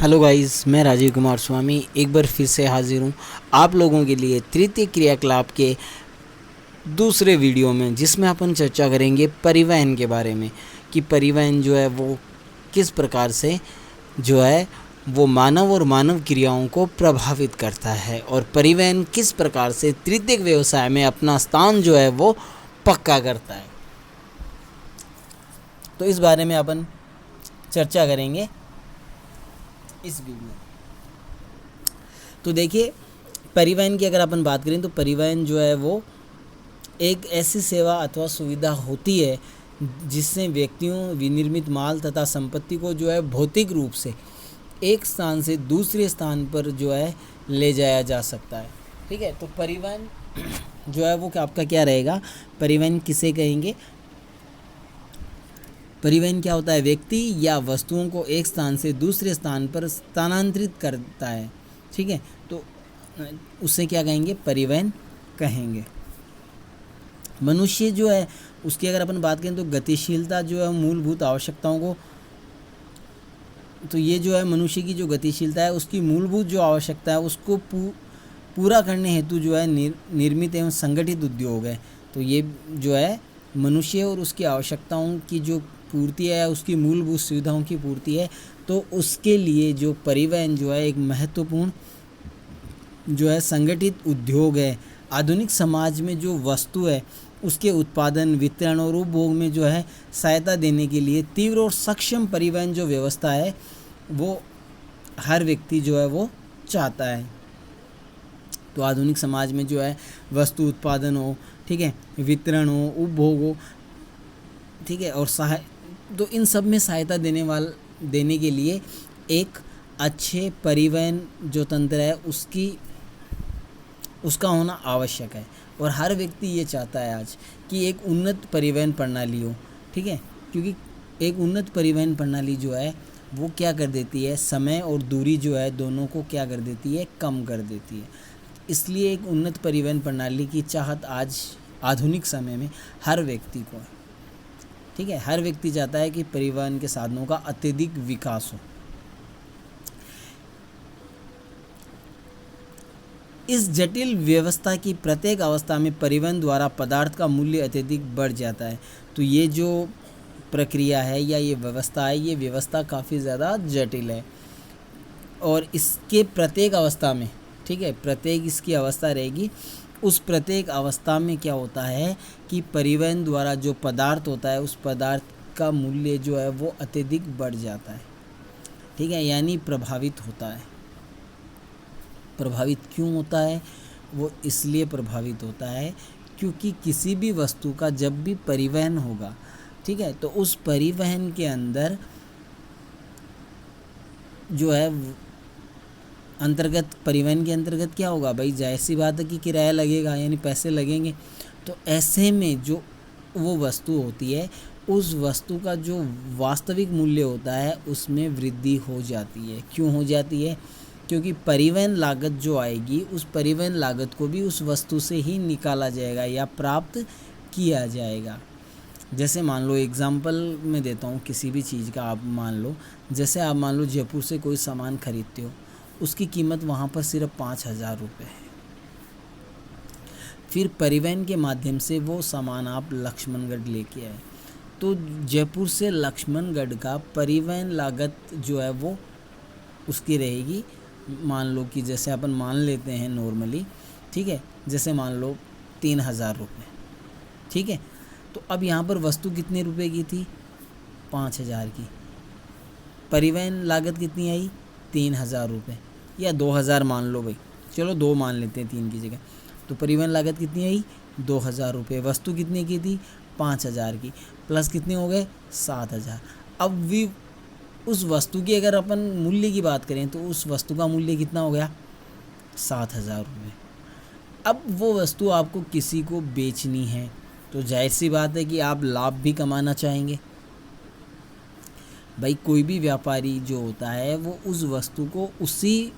Hello guys, मैं राजीव कुमार स्वामी एक बार फिर से हाजिर हूँ आप लोगों के लिए तृतीय क्रियाकलाप के दूसरे वीडियो में, जिसमें अपन चर्चा करेंगे परिवहन के बारे में कि परिवहन जो है वो किस प्रकार से जो है वो मानव और मानव क्रियाओं को प्रभावित करता है और परिवहन किस प्रकार से तृतीयक व्यवसाय में अपना स्थान जो है वो पक्का करता है। तो इस बारे में अपन चर्चा करेंगे इस वीडियो में। तो देखिए, परिवहन की अगर अपन बात करें तो परिवहन जो है वो एक ऐसी सेवा अथवा सुविधा होती है जिससे व्यक्तियों, विनिर्मित माल तथा संपत्ति को जो है भौतिक रूप से एक स्थान से दूसरे स्थान पर जो है ले जाया जा सकता है। ठीक है, तो परिवहन जो है वो आपका क्या रहेगा, परिवहन किसे कहेंगे? परिवहन क्या होता है? व्यक्ति या वस्तुओं को एक स्थान से दूसरे स्थान पर स्थानांतरित करता है। ठीक है, तो उससे क्या कहेंगे? परिवहन कहेंगे। मनुष्य जो है उसकी अगर अपन बात करें तो गतिशीलता जो है मूलभूत आवश्यकताओं को, तो ये जो है मनुष्य की जो गतिशीलता है उसकी मूलभूत जो आवश्यकता है उसको पूरा करने हेतु जो है निर्मित एवं संगठित उद्योग है। तो ये जो है मनुष्य और उसकी आवश्यकताओं की जो पूर्ति है, उसकी मूलभूत सुविधाओं की पूर्ति है, तो उसके लिए जो परिवहन जो है एक महत्वपूर्ण जो है संगठित उद्योग है। आधुनिक समाज में जो वस्तु है उसके उत्पादन, वितरण और उपभोग में जो है सहायता देने के लिए तीव्र और सक्षम परिवहन जो व्यवस्था है वो हर व्यक्ति जो है वो चाहता है। तो आधुनिक समाज में जो है वस्तु उत्पादन हो, ठीक है, वितरण हो, उपभोग हो, ठीक है, और तो इन सब में सहायता देने के लिए एक अच्छे परिवहन जो तंत्र है उसका होना आवश्यक है। और हर व्यक्ति ये चाहता है आज कि एक उन्नत परिवहन प्रणाली हो। ठीक है, क्योंकि एक उन्नत परिवहन प्रणाली जो है वो क्या कर देती है, समय और दूरी जो है दोनों को क्या कर देती है, कम कर देती है। इसलिए एक उन्नत परिवहन प्रणाली की चाहत आज आधुनिक समय में हर व्यक्ति को है। ठीक है, हर व्यक्ति चाहता है कि परिवहन के साधनों का अत्यधिक विकास हो। इस जटिल व्यवस्था की प्रत्येक अवस्था में परिवहन द्वारा पदार्थ का मूल्य अत्यधिक बढ़ जाता है। तो ये जो प्रक्रिया है या ये व्यवस्था है, ये व्यवस्था काफ़ी ज़्यादा जटिल है और इसके प्रत्येक अवस्था में, ठीक है, प्रत्येक इसकी अवस्था रहेगी, उस प्रत्येक अवस्था में क्या होता है कि परिवहन द्वारा जो पदार्थ होता है उस पदार्थ का मूल्य जो है वो अत्यधिक बढ़ जाता है। ठीक है, यानी प्रभावित होता है। प्रभावित क्यों होता है? वो इसलिए प्रभावित होता है क्योंकि किसी भी वस्तु का जब भी परिवहन होगा, ठीक है, तो उस परिवहन के अंदर जो है परिवहन के अंतर्गत क्या होगा भाई? जाहिर सी बात है कि किराया लगेगा, यानी पैसे लगेंगे। तो ऐसे में जो वो वस्तु होती है उस वस्तु का जो वास्तविक मूल्य होता है उसमें वृद्धि हो जाती है। क्यों हो जाती है? क्योंकि परिवहन लागत जो आएगी उस परिवहन लागत को भी उस वस्तु से ही निकाला जाएगा या प्राप्त किया जाएगा। जैसे मान लो, एग्जाम्पल मैं देता हूँ किसी भी चीज़ का। आप मान लो, जैसे आप मान लो जयपुर से कोई सामान खरीदते हो, उसकी कीमत वहाँ पर सिर्फ 5,000 रुपये है। फिर परिवहन के माध्यम से वो सामान आप लक्ष्मणगढ़ लेके आए, तो जयपुर से लक्ष्मणगढ़ का परिवहन लागत जो है वो उसकी रहेगी, मान लो कि जैसे अपन मान लेते हैं नॉर्मली, ठीक है, जैसे मान लो 3,000 रुपये। ठीक है, तो अब यहाँ पर वस्तु कितने रुपए की थी? 5,000 की। परिवहन लागत कितनी आई? 3,000 रुपये या 2,000 मान लो भाई, चलो 2 मान लेते हैं 3 की जगह। तो परिवहन लागत कितनी आई? 2,000 रुपये। वस्तु कितने की थी? 5,000 की। प्लस कितने हो गए? 7,000। अब भी उस वस्तु की अगर अपन मूल्य की बात करें तो उस वस्तु का मूल्य कितना हो गया? 7,000 रुपये। अब वो वस्तु आपको किसी को बेचनी है तो जाहिर सी बात है कि आप लाभ भी कमाना चाहेंगे। भाई कोई भी व्यापारी जो होता है वो उस वस्तु को उसी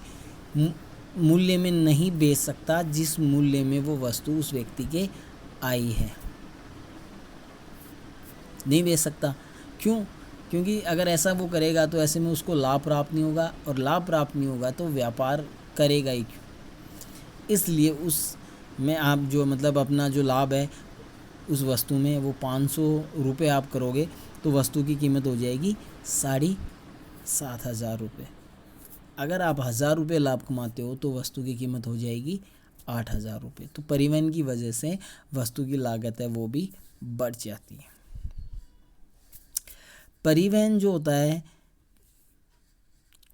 मूल्य में नहीं बेच सकता जिस मूल्य में वो वस्तु उस व्यक्ति के आई है, नहीं बेच सकता। क्यों? क्योंकि अगर ऐसा वो करेगा तो ऐसे में उसको लाभ प्राप्त नहीं होगा, और लाभ प्राप्त नहीं होगा तो व्यापार करेगा ही क्यों। इसलिए उस में आप जो मतलब अपना जो लाभ है उस वस्तु में वो 500 रुपये आप करोगे तो वस्तु की कीमत हो जाएगी 7,500 रुपये। अगर आप 1,000 रुपये लाभ कमाते हो तो वस्तु की कीमत हो जाएगी 8,000 रुपये। तो परिवहन की वजह से वस्तु की लागत है वो भी बढ़ जाती है। परिवहन जो होता है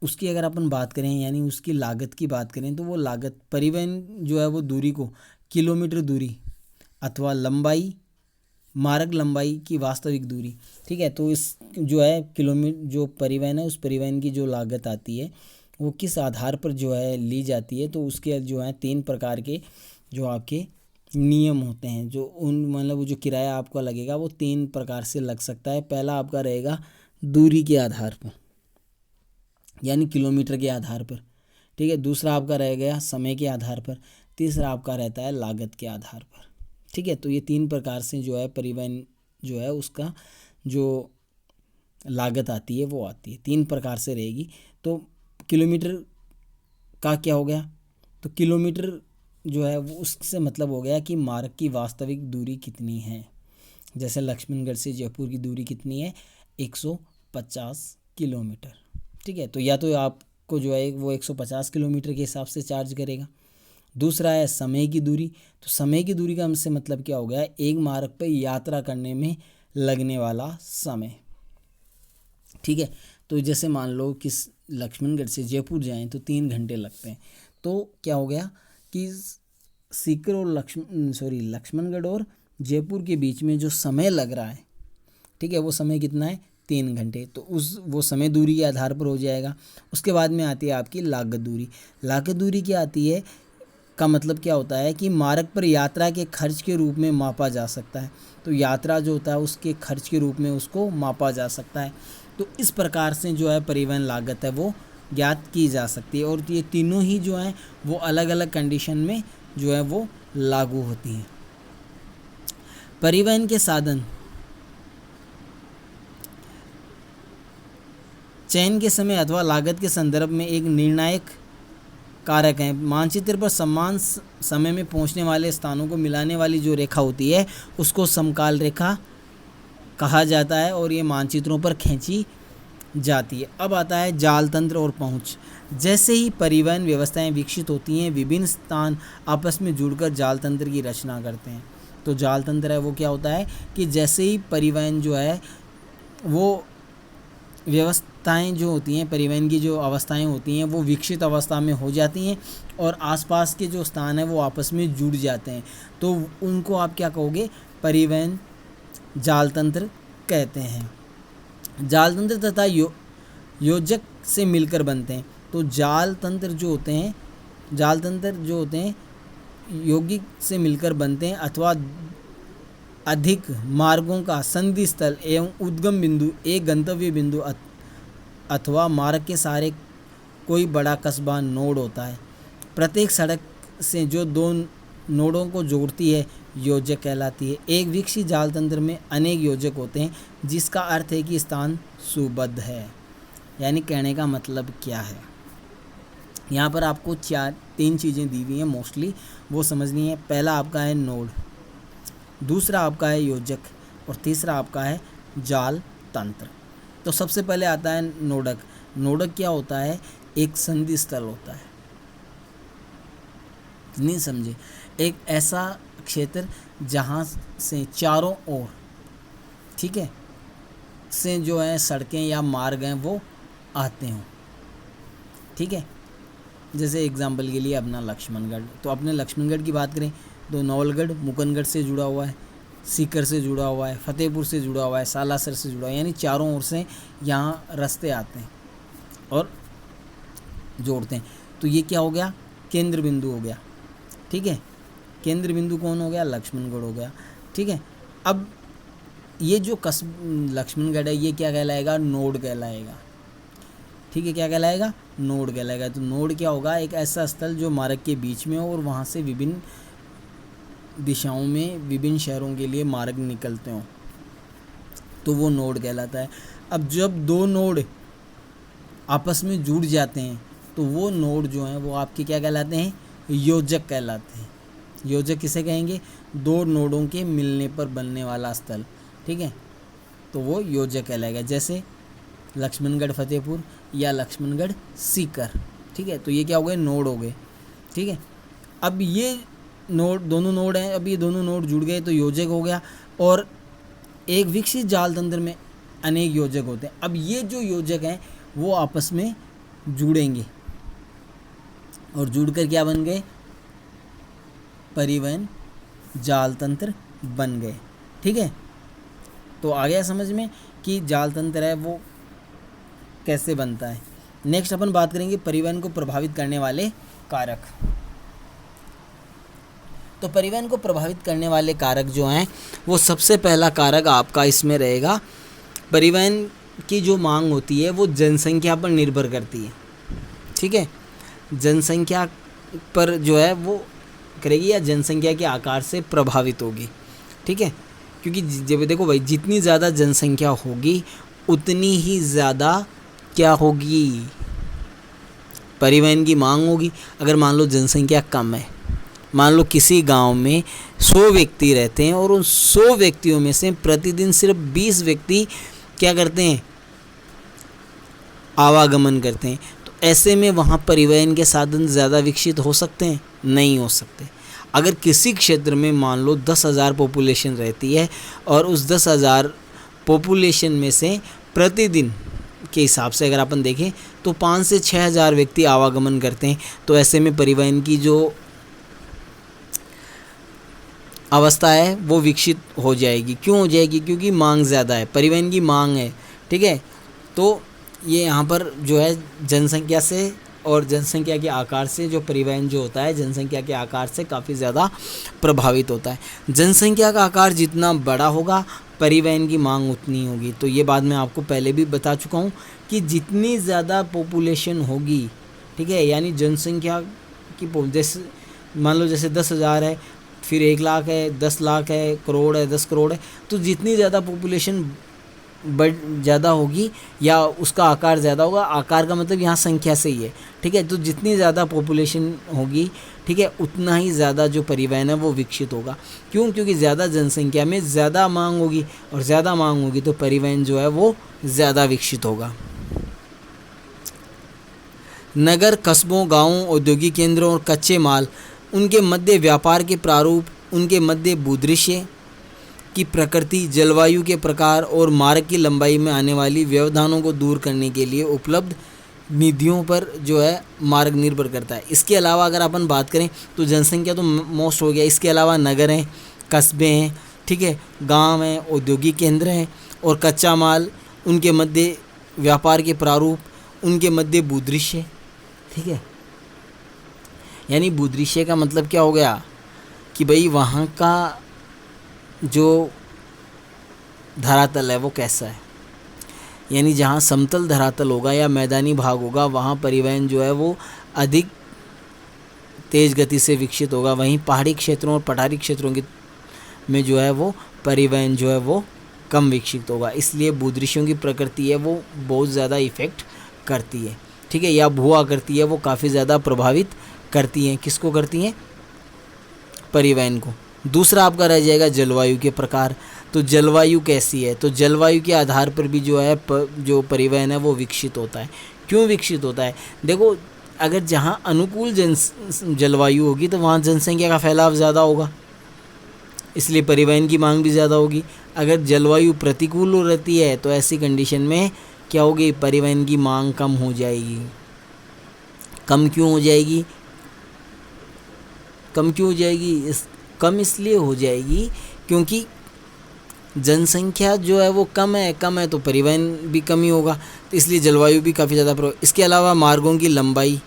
उसकी अगर अपन बात करें, यानी उसकी लागत की बात करें, तो वो लागत परिवहन जो है वो दूरी को किलोमीटर दूरी अथवा लंबाई, मार्ग लंबाई की वास्तविक दूरी, ठीक है। तो इस जो है किलोमीटर जो परिवहन है उस परिवहन की जो लागत आती है वो किस आधार पर जो है ली जाती है, तो उसके जो है 3 प्रकार के जो आपके नियम होते हैं। जो उन मतलब वो जो किराया आपका लगेगा वो 3 प्रकार से लग सकता है। पहला आपका रहेगा दूरी के आधार पर, यानी किलोमीटर के आधार पर, ठीक है। दूसरा आपका रह गया समय के आधार पर, तीसरा आपका रहता है लागत के आधार पर, ठीक है। तो ये 3 प्रकार से जो है परिवहन जो है उसका जो लागत आती है वो आती है 3 प्रकार से रहेगी। तो किलोमीटर का क्या हो गया, तो किलोमीटर जो है वो उससे मतलब हो गया कि मार्ग की वास्तविक दूरी कितनी है। जैसे लक्ष्मणगढ़ से जयपुर की दूरी कितनी है, 150 किलोमीटर, ठीक है। तो या तो आपको जो है वो 150 किलोमीटर के हिसाब से चार्ज करेगा। दूसरा है समय की दूरी, तो समय की दूरी का हमसे मतलब क्या हो गया, एक मार्ग पर यात्रा करने में लगने वाला समय, ठीक है। तो जैसे मान लो कि लक्ष्मणगढ़ से जयपुर जाएं तो 3 घंटे लगते हैं, तो क्या हो गया कि सीकर और लक्ष्मणगढ़ और जयपुर के बीच में जो समय लग रहा है, ठीक है, वो समय कितना है, 3 घंटे। तो वो समय दूरी के आधार पर हो जाएगा। उसके बाद में आती है आपकी लागत दूरी। लागत दूरी क्या आती है का मतलब क्या होता है कि मार्ग पर यात्रा के खर्च के रूप में मापा जा सकता है। तो यात्रा जो होता है उसके खर्च के रूप में उसको मापा जा सकता है। तो इस प्रकार से जो है परिवहन लागत है वो ज्ञात की जा सकती है, और ये तीनों ही जो हैं वो अलग अलग कंडीशन में जो है वो लागू होती हैं। परिवहन के साधन चयन के समय अथवा लागत के संदर्भ में एक निर्णायक कारक हैं। मानचित्र पर समान समय में पहुंचने वाले स्थानों को मिलाने वाली जो रेखा होती है उसको समकाल रेखा कहा जाता है, और ये मानचित्रों पर खींची जाती है। अब आता है जाल तंत्र और पहुंच। जैसे ही परिवहन व्यवस्थाएं विकसित होती हैं, विभिन्न स्थान आपस में जुड़कर जाल तंत्र की रचना करते हैं। तो जाल तंत्र है वो क्या होता है कि जैसे ही परिवहन जो है वो व्यवस्थाएं जो होती हैं, परिवहन की जो अवस्थाएं होती हैं वो विकसित अवस्था में हो जाती हैं, और आसपास के जो स्थान हैं वो आपस में जुड़ जाते हैं, तो उनको आप क्या कहोगे, परिवहन जाल तंत्र कहते हैं। जाल तंत्र तथा योजक से मिलकर बनते हैं। तो जाल तंत्र जो होते हैं यौगिक से मिलकर बनते हैं, अथवा अधिक मार्गों का संधि स्थल एवं उद्गम बिंदु, एक गंतव्य बिंदु अथवा मार्ग के सारे कोई बड़ा कस्बा नोड होता है। प्रत्येक सड़क से जो 2 नोडों को जोड़ती है योजक कहलाती है। एक विकसित जाल तंत्र में अनेक योजक होते हैं, जिसका अर्थ है कि स्थान सुबद्ध है। यानी कहने का मतलब क्या है, यहाँ पर आपको 3 चीज़ें दी हुई हैं मोस्टली, वो समझनी है। पहला आपका है नोड, दूसरा आपका है योजक, और तीसरा आपका है जाल तंत्र। तो सबसे पहले आता है नोडक। नोडक क्या होता है, एक संधि स्थल होता है, नहीं समझे, एक ऐसा क्षेत्र जहाँ से चारों ओर, ठीक है, से जो है सड़कें या मार्ग हैं वो आते हों, ठीक है। जैसे एग्जाम्पल के लिए अपना लक्ष्मणगढ़, तो अपने लक्ष्मणगढ़ की बात करें तो नवलगढ़ मुकुंदगढ़ से जुड़ा हुआ है, सीकर से जुड़ा हुआ है, फतेहपुर से जुड़ा हुआ है, सालासर से जुड़ा हुआ है, यानी चारों ओर से यहाँ रास्ते आते हैं और जोड़ते हैं। तो ये क्या हो गया, केंद्र बिंदु हो गया, ठीक है। केंद्र बिंदु कौन हो गया, लक्ष्मणगढ़ हो गया, ठीक है। अब ये जो लक्ष्मणगढ़ है ये क्या कहलाएगा, नोड कहलाएगा, ठीक है। क्या कहलाएगा, नोड कहलाएगा। तो नोड क्या होगा, एक ऐसा स्थल जो मार्ग के बीच में हो और वहाँ से विभिन्न दिशाओं में विभिन्न शहरों के लिए मार्ग निकलते हों, तो वो नोड कहलाता है। अब जब दो नोड आपस में जुड़ जाते हैं तो वो नोड जो हैं वो आपके क्या कहलाते हैं, योजक कहलाते हैं। योजक किसे कहेंगे, दो नोडों के मिलने पर बनने वाला स्थल, ठीक है, तो वो योजक कहलाएगा। जैसे लक्ष्मणगढ़ फतेहपुर या लक्ष्मणगढ़ सीकर, ठीक है, तो ये क्या हो गए, नोड हो गए, ठीक है। अब ये नोड, दोनों नोड हैं, अब ये दोनों नोड जुड़ गए तो योजक हो गया। और एक विकसित जाल तंत्र में अनेक योजक होते हैं। अब ये जो योजक हैं वो आपस में जुड़ेंगे और जुड़कर क्या बन गए, परिवहन जाल तंत्र बन गए, ठीक है। तो आ गया समझ में कि जाल तंत्र है वो कैसे बनता है। नेक्स्ट अपन बात करेंगे परिवहन को प्रभावित करने वाले कारक। तो परिवहन को प्रभावित करने वाले कारक जो हैं वो सबसे पहला कारक आपका इसमें रहेगा, परिवहन की जो मांग होती है वो जनसंख्या पर निर्भर करती है, ठीक है। जनसंख्या पर जो है वो करेगी या जनसंख्या के आकार से प्रभावित होगी, ठीक है। क्योंकि जब देखो भाई, जितनी ज़्यादा जनसंख्या होगी उतनी ही ज़्यादा क्या होगी, परिवहन की मांग होगी। अगर मान लो जनसंख्या कम है, मान लो किसी गांव में 100 व्यक्ति रहते हैं और उन 100 व्यक्तियों में से प्रतिदिन सिर्फ 20 व्यक्ति क्या करते हैं, आवागमन करते हैं, तो ऐसे में वहाँ परिवहन के साधन ज़्यादा विकसित हो सकते हैं, नहीं हो सकते। अगर किसी क्षेत्र में मान लो 10,000 पॉपुलेशन रहती है और उस 10,000 पॉपुलेशन में से प्रतिदिन के हिसाब से अगर अपन देखें तो 5 से 6,000 व्यक्ति आवागमन करते हैं, तो ऐसे में परिवहन की जो अवस्था है वो विकसित हो जाएगी। क्यों हो जाएगी, क्योंकि मांग ज़्यादा है, परिवहन की मांग है, ठीक है। तो ये यहाँ पर जो है जनसंख्या से और जनसंख्या के आकार से जो परिवहन जो होता है जनसंख्या के आकार से काफ़ी ज़्यादा प्रभावित होता है। जनसंख्या का आकार जितना बड़ा होगा परिवहन की मांग उतनी होगी। तो ये बात मैं आपको पहले भी बता चुका हूँ कि जितनी ज़्यादा पॉपुलेशन होगी, ठीक है, यानी जनसंख्या की जैसे मान लो जैसे 10,000 है, फिर 1 लाख है, 10 लाख है, करोड़ है, 10 करोड़ है, तो जितनी ज़्यादा पॉपुलेशन ज़्यादा होगी या उसका आकार ज़्यादा होगा, आकार का मतलब यहाँ संख्या से ही है, ठीक है। तो जितनी ज़्यादा पॉपुलेशन होगी, ठीक है, उतना ही ज़्यादा जो परिवहन है वो विकसित होगा। क्यों, क्योंकि ज़्यादा जनसंख्या में ज़्यादा मांग होगी और ज़्यादा मांग होगी तो परिवहन जो है वो ज़्यादा विकसित होगा। नगर, कस्बों, गाँवों, औद्योगिक केंद्रों और कच्चे माल, उनके मध्य व्यापार के प्रारूप, उनके मध्य भूदृश्य की प्रकृति, जलवायु के प्रकार और मार्ग की लंबाई में आने वाली व्यवधानों को दूर करने के लिए उपलब्ध निधियों पर जो है मार्ग निर्भर करता है। इसके अलावा अगर अपन बात करें तो जनसंख्या तो मोस्ट हो गया, इसके अलावा नगर हैं, कस्बे हैं, ठीक है, गांव हैं, औद्योगिक केंद्र हैं और कच्चा माल, उनके मध्य व्यापार के प्रारूप, उनके मध्य भूदृश्य, ठीक है। यानी भूदृश्य का मतलब क्या हो गया कि भाई वहाँ का जो धरातल है वो कैसा है, यानी जहाँ समतल धरातल होगा या मैदानी भाग होगा वहाँ परिवहन जो है वो अधिक तेज़ गति से विकसित होगा। वहीं पहाड़ी क्षेत्रों और पठारी क्षेत्रों की में जो है वो परिवहन जो है वो कम विकसित होगा। इसलिए भूदृश्यों की प्रकृति है वो बहुत ज़्यादा इफ़ेक्ट करती है, ठीक है, या भू आकृति है वो काफ़ी ज़्यादा प्रभावित करती हैं। किसको करती हैं, परिवहन को। दूसरा आपका रह जाएगा जलवायु के प्रकार। तो जलवायु कैसी है, तो जलवायु के आधार पर भी जो है जो परिवहन है वो विकसित होता है। क्यों विकसित होता है, देखो अगर जहाँ अनुकूल जलवायु होगी तो वहाँ जनसंख्या का फैलाव ज़्यादा होगा, इसलिए परिवहन की मांग भी ज़्यादा होगी। अगर जलवायु प्रतिकूल रहती है तो ऐसी कंडीशन में क्या होगी, परिवहन की मांग कम हो जाएगी। कम क्यों हो जाएगी, कम क्यों हो जाएगी, कम इसलिए हो जाएगी क्योंकि जनसंख्या जो है वो कम है तो परिवहन भी कम ही होगा, तो इसलिए जलवायु भी काफ़ी ज़्यादा प्रभावित। इसके अलावा मार्गों की लंबाई,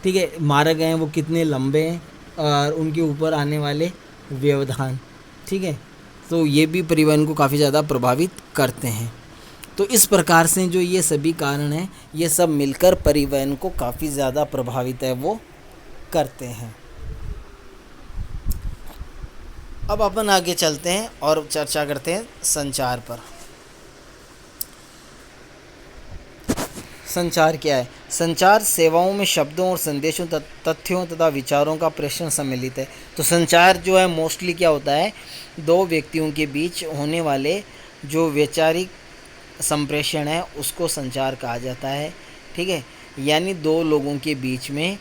ठीक है, मार्ग हैं वो कितने लंबे हैं और उनके ऊपर आने वाले व्यवधान, ठीक है, तो ये भी परिवहन को काफ़ी ज़्यादा प्रभावित करते हैं। तो इस प्रकार से जो ये सभी कारण हैं ये सब मिलकर परिवहन को काफ़ी ज़्यादा प्रभावित है वो करते हैं। अब अपन आगे चलते हैं और चर्चा करते हैं संचार पर। संचार क्या है? संचार सेवाओं में शब्दों और संदेशों तथ्यों तथा विचारों का प्रेषण सम्मिलित है। तो संचार जो है मोस्टली क्या होता है, दो व्यक्तियों के बीच होने वाले जो वैचारिक संप्रेषण है उसको संचार कहा जाता है। ठीक है, यानी दो लोगों के बीच में,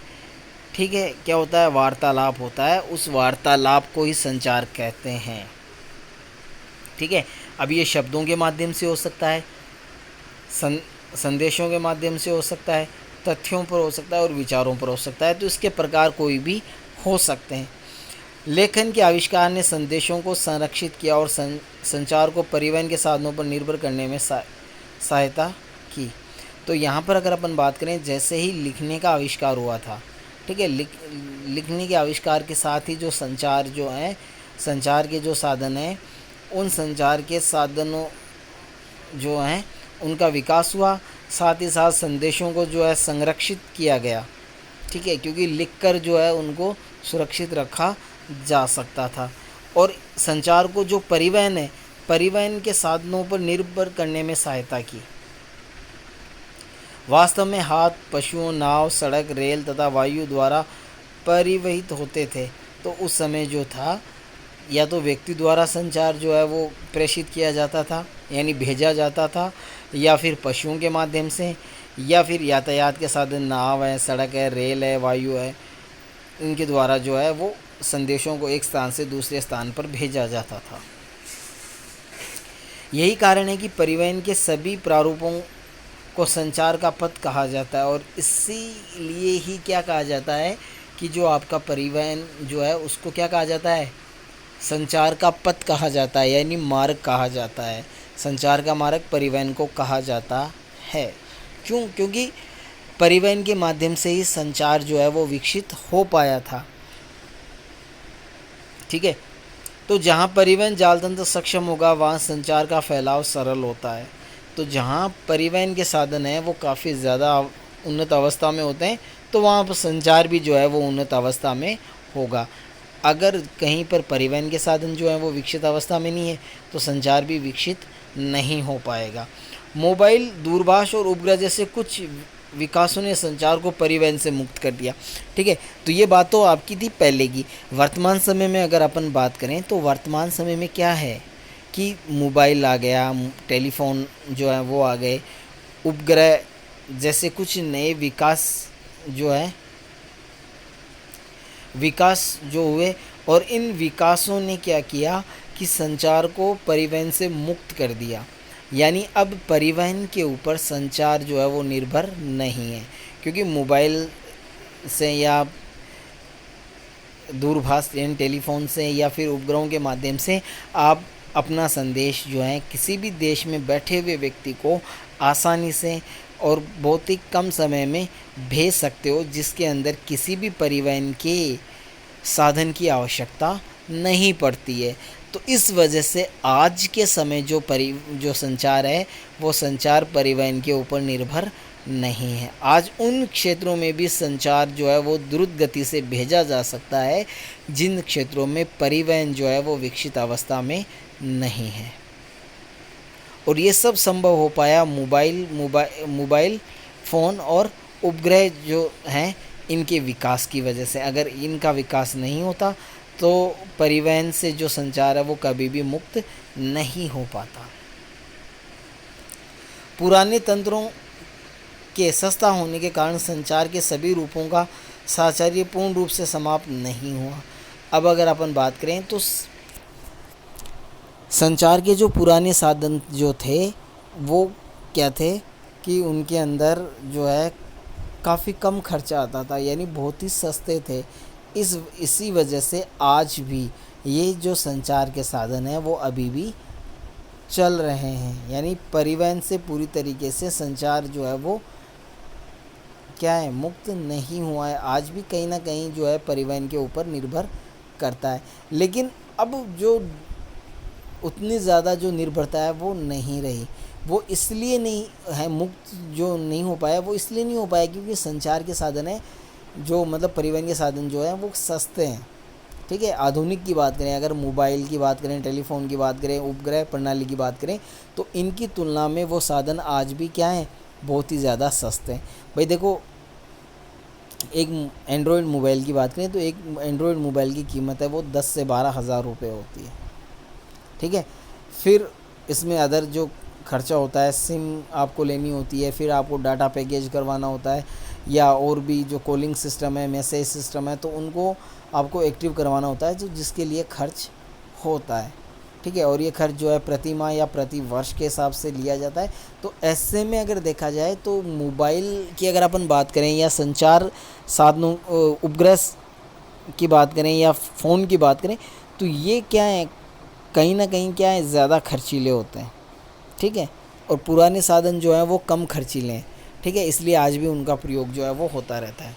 ठीक है, क्या होता है, वार्तालाप होता है, उस वार्तालाप को ही संचार कहते हैं। ठीक है, अब ये शब्दों के माध्यम से हो सकता है, संदेशों के माध्यम से हो सकता है, तथ्यों पर हो सकता है और विचारों पर हो सकता है। तो इसके प्रकार कोई भी हो सकते हैं। लेखन के आविष्कार ने संदेशों को संरक्षित किया और संचार को परिवहन के साधनों पर निर्भर करने में सहायता की। तो यहाँ पर अगर अपन बात करें, जैसे ही लिखने का आविष्कार हुआ था, ठीक है, लिखने के आविष्कार के साथ ही जो संचार जो है, संचार के जो साधन हैं, उन संचार के साधनों जो हैं उनका विकास हुआ। साथ ही साथ संदेशों को जो है संरक्षित किया गया। ठीक है, क्योंकि लिखकर जो है उनको सुरक्षित रखा जा सकता था। और संचार को जो परिवहन है, परिवहन के साधनों पर निर्भर करने में सहायता की। वास्तव में हाथ पशुओं, नाव, सड़क, रेल तथा वायु द्वारा परिवहित होते थे। तो उस समय जो था, या तो व्यक्ति द्वारा संचार जो है वो प्रेषित किया जाता था, यानी भेजा जाता था, या फिर पशुओं के माध्यम से, या फिर यातायात के साधन, नाव है, सड़क है, रेल है, वायु है, इनके द्वारा जो है वो संदेशों को एक स्थान से दूसरे स्थान पर भेजा जाता था। यही कारण है कि परिवहन के सभी प्रारूपों को संचार का पथ कहा जाता है। और इसीलिए ही क्या कहा जाता है कि जो आपका परिवहन जो है उसको क्या कहा जाता है, संचार का पथ कहा जाता है, यानी मार्ग कहा जाता है। संचार का मार्ग परिवहन को कहा जाता है। क्यों? क्योंकि परिवहन के माध्यम से ही संचार जो है वो विकसित हो पाया था। ठीक है, तो जहाँ परिवहन जाल तंत्र सक्षम होगा वहाँ संचार का फैलाव सरल होता है। तो जहाँ परिवहन के साधन हैं वो काफ़ी ज़्यादा उन्नत अवस्था में होते हैं, तो वहाँ पर संचार भी जो है वो उन्नत अवस्था में होगा। अगर कहीं पर परिवहन के साधन जो हैं वो विकसित अवस्था में नहीं है, तो संचार भी विकसित नहीं हो पाएगा। मोबाइल, दूरभाष और उपग्रह जैसे कुछ विकासों ने संचार को परिवहन से मुक्त कर दिया। ठीक है, तो ये बात तो आपकी थी पहले की। वर्तमान समय में अगर अपन बात करें तो वर्तमान समय में क्या है कि मोबाइल आ गया, टेलीफोन जो है वो आ गए, उपग्रह जैसे कुछ नए विकास जो हुए, और इन विकासों ने क्या किया कि संचार को परिवहन से मुक्त कर दिया। यानी अब परिवहन के ऊपर संचार जो है वो निर्भर नहीं है, क्योंकि मोबाइल से या दूरभाष यानी टेलीफोन से या फिर उपग्रहों के माध्यम से आप अपना संदेश जो है किसी भी देश में बैठे हुए व्यक्ति को आसानी से और बहुत ही कम समय में भेज सकते हो, जिसके अंदर किसी भी परिवहन के साधन की आवश्यकता नहीं पड़ती है। तो इस वजह से आज के समय जो संचार है वो संचार परिवहन के ऊपर निर्भर नहीं है। आज उन क्षेत्रों में भी संचार जो है वो द्रुत गति से भेजा जा सकता है जिन क्षेत्रों में परिवहन जो है वो विकसित अवस्था में नहीं है। और ये सब संभव हो पाया मोबाइल फ़ोन और उपग्रह जो हैं इनके विकास की वजह से। अगर इनका विकास नहीं होता तो परिवहन से जो संचार है वो कभी भी मुक्त नहीं हो पाता। पुराने तंत्रों के सस्ता होने के कारण संचार के सभी रूपों का साहचर्य पूर्ण रूप से समाप्त नहीं हुआ। अब अगर अपन बात करें तो संचार के जो पुराने साधन जो थे वो क्या थे कि उनके अंदर जो है काफ़ी कम खर्चा आता था, यानी बहुत ही सस्ते थे। इसी वजह से आज भी ये जो संचार के साधन हैं वो अभी भी चल रहे हैं। यानी परिवहन से पूरी तरीके से संचार जो है वो क्या है, मुक्त नहीं हुआ है। आज भी कहीं ना कहीं जो है परिवहन के ऊपर निर्भर करता है, लेकिन अब जो उतनी ज़्यादा जो निर्भरता है वो नहीं रही। वो इसलिए नहीं है मुक्त जो नहीं हो पाया, वो इसलिए नहीं हो पाया क्योंकि संचार के साधन है जो मतलब परिवहन के साधन जो है वो सस्ते हैं। ठीक है, आधुनिक की बात करें, अगर मोबाइल की बात करें, टेलीफोन की बात करें, उपग्रह प्रणाली की बात करें, तो इनकी तुलना में वो साधन आज भी क्या है, बहुत ही ज़्यादा सस्ते हैं। भाई देखो, एक एंड्रॉयड मोबाइल की बात करें तो एक एंड्रॉयड मोबाइल की कीमत है वो 10 से 12 हज़ार रुपये होती है, ठीक है। फिर इसमें अदर जो खर्चा होता है, सिम आपको लेनी होती है, फिर आपको डाटा पैकेज करवाना होता है, या और भी जो कॉलिंग सिस्टम है, मैसेज सिस्टम है, तो उनको आपको एक्टिव करवाना होता है, जो जिसके लिए खर्च होता है, ठीक है। और ये खर्च जो है प्रति माह या प्रति वर्ष के हिसाब से लिया जाता है। तो ऐसे में अगर देखा जाए तो मोबाइल की अगर अपन बात करें या संचार साधनों उपग्रह की बात करें या फ़ोन की बात करें, तो ये क्या है, कहीं ना कहीं क्या है, ज़्यादा खर्चीले होते हैं, ठीक है। और पुराने साधन जो हैं वो कम खर्चीले हैं, ठीक है, इसलिए आज भी उनका प्रयोग जो है वो होता रहता है।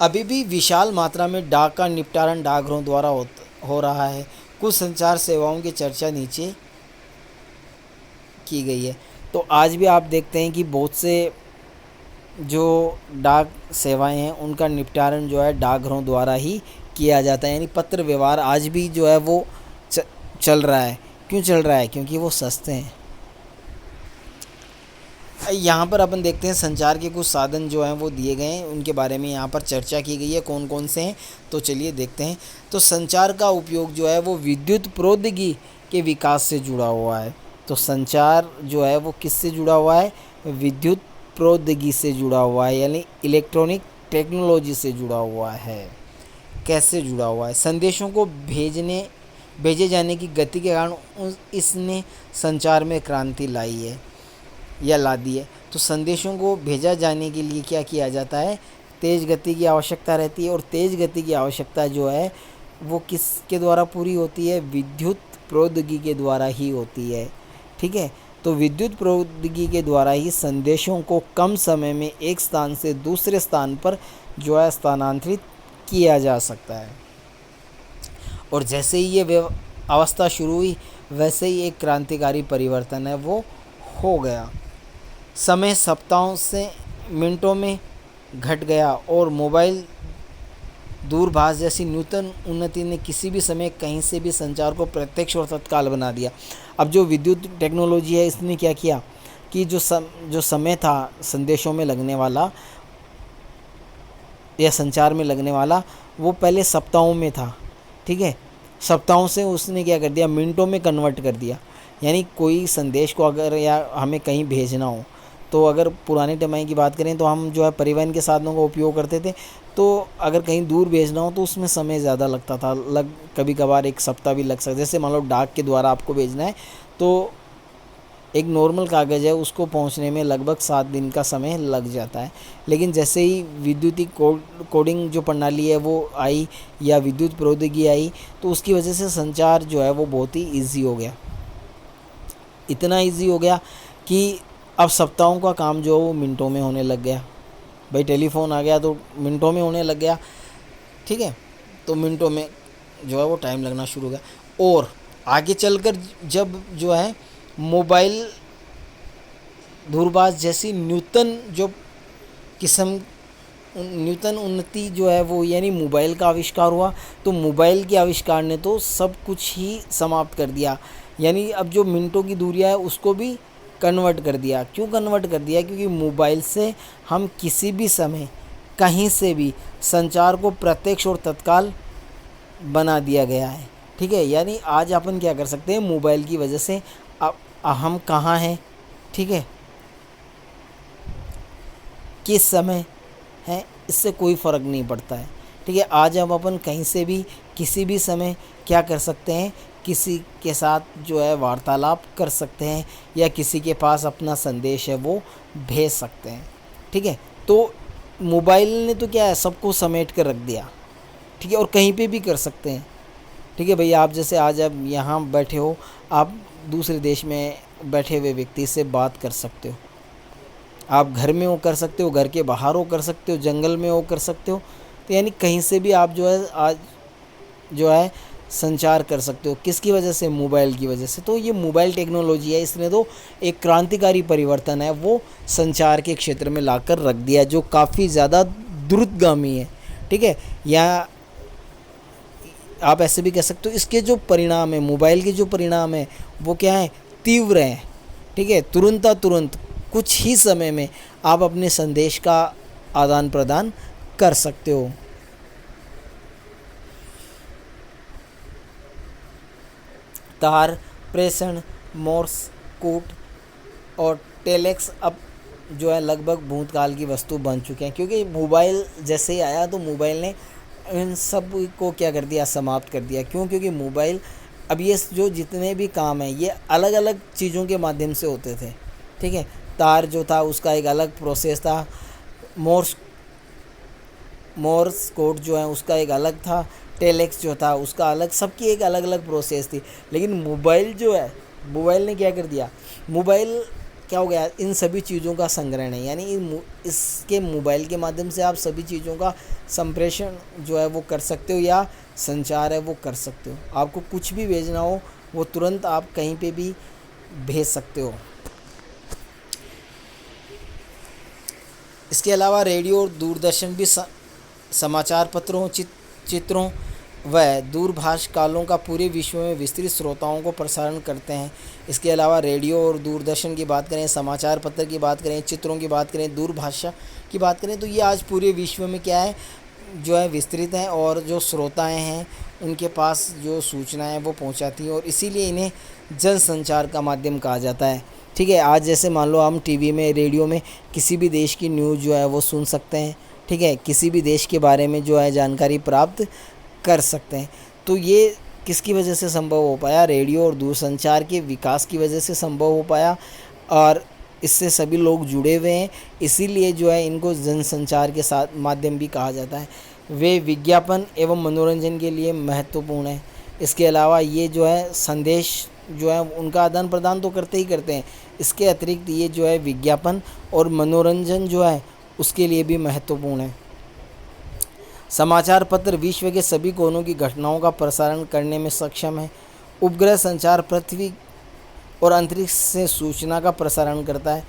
अभी भी विशाल मात्रा में डाक का निपटारण डाकघरों द्वारा हो रहा है। कुछ संचार सेवाओं की चर्चा नीचे की गई है। तो आज भी आप देखते हैं कि बहुत से जो डाक सेवाएं हैं उनका निपटारण जो है डाकघरों द्वारा ही किया जाता है, यानी पत्र व्यवहार आज भी जो है वो चल रहा है। क्यों चल रहा है? क्योंकि वो सस्ते हैं। यहाँ पर अपन देखते हैं संचार के कुछ साधन जो हैं वो दिए गए हैं, उनके बारे में यहाँ पर चर्चा की गई है, कौन कौन से हैं, तो चलिए देखते हैं। तो संचार का उपयोग जो है वो विद्युत प्रौद्योगिकी के विकास से जुड़ा हुआ है। तो संचार जो है वो किससे जुड़ा हुआ है? विद्युत प्रौद्योगिकी से जुड़ा हुआ है, यानी इलेक्ट्रॉनिक टेक्नोलॉजी से जुड़ा हुआ है। कैसे जुड़ा हुआ है? संदेशों को भेजे जाने की गति के कारण इसने संचार में क्रांति लाई है या ला दी है। तो संदेशों को भेजा जाने के लिए क्या किया जाता है? तेज़ गति की आवश्यकता रहती है, और तेज़ गति की आवश्यकता जो है वो किसके द्वारा पूरी होती है? विद्युत प्रौद्योगिकी के द्वारा ही होती है, ठीक है। तो विद्युत प्रौद्योगिकी के द्वारा ही संदेशों को कम समय में एक स्थान से दूसरे स्थान पर जो है स्थानांतरित किया जा सकता है। और जैसे ही ये अवस्था शुरू हुई, वैसे ही एक क्रांतिकारी परिवर्तन है वो हो गया। समय सप्ताहों से मिनटों में घट गया, और मोबाइल दूरभाष जैसी नूतन उन्नति ने किसी भी समय कहीं से भी संचार को प्रत्यक्ष और तत्काल बना दिया। अब जो विद्युत टेक्नोलॉजी है, इसने क्या किया कि जो समय था संदेशों में लगने वाला या संचार में लगने वाला, वो पहले सप्ताहों में था, ठीक है। सप्ताहों से उसने क्या कर दिया? मिनटों में कन्वर्ट कर दिया। यानी कोई संदेश को अगर या हमें कहीं भेजना हो, तो अगर पुराने टाइम की बात करें तो हम जो है परिवहन के साधनों का उपयोग करते थे। तो अगर कहीं दूर भेजना हो तो उसमें समय ज़्यादा लगता था, कभी कभार एक सप्ताह भी लग सकता। जैसे मान लो डाक के द्वारा आपको भेजना है, तो एक नॉर्मल कागज़ है, उसको पहुंचने में लगभग 7 दिन का समय लग जाता है। लेकिन जैसे ही विद्युतीय कोडिंग जो प्रणाली है वो आई, या विद्युत प्रौद्योगिकी आई, तो उसकी वजह से संचार जो है वो बहुत ही ईजी हो गया। इतना ईजी हो गया कि अब सप्ताहों का काम जो है वो मिनटों में होने लग गया। भाई टेलीफोन आ गया तो मिनटों में होने लग गया, ठीक है। तो मिनटों में जो है वो टाइम लगना शुरू हो गया। और आगे चलकर जब जो है मोबाइल दूरभाष जैसी नूतन उन्नति जो है वो, यानी मोबाइल का आविष्कार हुआ, तो मोबाइल के आविष्कार ने तो सब कुछ ही समाप्त कर दिया। यानी अब जो मिनटों की दूरियां है उसको भी कन्वर्ट कर दिया। क्यों कन्वर्ट कर दिया? क्योंकि मोबाइल से हम किसी भी समय कहीं से भी संचार को प्रत्यक्ष और तत्काल बना दिया गया है, ठीक है। यानी आज अपन क्या कर सकते हैं? मोबाइल की वजह से अब हम कहाँ हैं, ठीक है, किस समय है, इससे कोई फ़र्क नहीं पड़ता है, ठीक है। आज हम अपन कहीं से भी किसी भी समय क्या कर सकते हैं? किसी के साथ जो है वार्तालाप कर सकते हैं, या किसी के पास अपना संदेश है वो भेज सकते हैं, ठीक है। तो मोबाइल ने तो क्या है, सबको समेट कर रख दिया, ठीक है। और कहीं पे भी कर सकते हैं, ठीक है। भैया आप जैसे आज आप यहाँ बैठे हो, आप दूसरे देश में बैठे हुए व्यक्ति से बात कर सकते हो। आप घर में हो कर सकते हो, घर के बाहर हो कर सकते हो, जंगल में हो कर सकते हो। तो यानी कहीं से भी आप जो है आज जो है संचार कर सकते हो। किसकी वजह से? मोबाइल की वजह से। तो ये मोबाइल टेक्नोलॉजी है, इसने तो एक क्रांतिकारी परिवर्तन है वो संचार के क्षेत्र में लाकर रख दिया, जो काफ़ी ज़्यादा द्रुतगामी है, ठीक है। या आप ऐसे भी कह सकते हो, इसके जो परिणाम है, मोबाइल के जो परिणाम है वो क्या है? तीव्र हैं, ठीक है। तुरंत कुछ ही समय में आप अपने संदेश का आदान प्रदान कर सकते हो। तार प्रेषण, मोर्स कोड और टेलेक्स अब जो है लगभग भूतकाल की वस्तु बन चुके हैं, क्योंकि मोबाइल जैसे ही आया तो मोबाइल ने इन सब को क्या कर दिया, समाप्त कर दिया। क्यों? क्योंकि मोबाइल अब ये जो जितने भी काम हैं ये अलग अलग चीज़ों के माध्यम से होते थे, ठीक है। तार जो था उसका एक अलग प्रोसेस था, मोर्स कोड जो है उसका एक अलग था, टेलेक्स जो था उसका अलग, सबकी एक अलग अलग प्रोसेस थी। लेकिन मोबाइल जो है, मोबाइल ने क्या कर दिया, मोबाइल क्या हो गया, इन सभी चीज़ों का संग्रहण है। यानी इसके मोबाइल के माध्यम से आप सभी चीज़ों का संप्रेषण जो है वो कर सकते हो, या संचार है वो कर सकते हो। आपको कुछ भी भेजना हो वो तुरंत आप कहीं पे भी भेज सकते हो। इसके अलावा रेडियो और दूरदर्शन भी समाचार पत्रों, चित्रों व दूरभाष कालों का पूरे विश्व में विस्तृत श्रोताओं को प्रसारण करते हैं। इसके अलावा रेडियो और दूरदर्शन की बात करें, समाचार पत्र की बात करें, चित्रों की बात करें, दूरभाषा की बात करें, तो ये आज पूरे विश्व में क्या है, जो है विस्तृत हैं, और जो श्रोताएं हैं उनके पास जो सूचनाएं हैं वो पहुंचाती हैं, और इसीलिए इन्हें जनसंचार का माध्यम कहा जाता है, ठीक है। आज जैसे मान लो हम टीवी में, रेडियो में किसी भी देश की न्यूज़ जो है वो सुन सकते हैं, ठीक है, किसी भी देश के बारे में जो है जानकारी प्राप्त कर सकते हैं। तो ये किसकी वजह से संभव हो पाया? रेडियो और दूरसंचार के विकास की वजह से संभव हो पाया, और इससे सभी लोग जुड़े हुए हैं, इसीलिए जो है इनको जनसंचार के साथ माध्यम भी कहा जाता है। वे विज्ञापन एवं मनोरंजन के लिए महत्वपूर्ण है। इसके अलावा ये जो है संदेश जो है उनका आदान प्रदान तो करते ही करते हैं, इसके अतिरिक्त ये जो है विज्ञापन और मनोरंजन जो है उसके लिए भी महत्वपूर्ण है। समाचार पत्र विश्व के सभी कोनों की घटनाओं का प्रसारण करने में सक्षम है। उपग्रह संचार पृथ्वी और अंतरिक्ष से सूचना का प्रसारण करता है,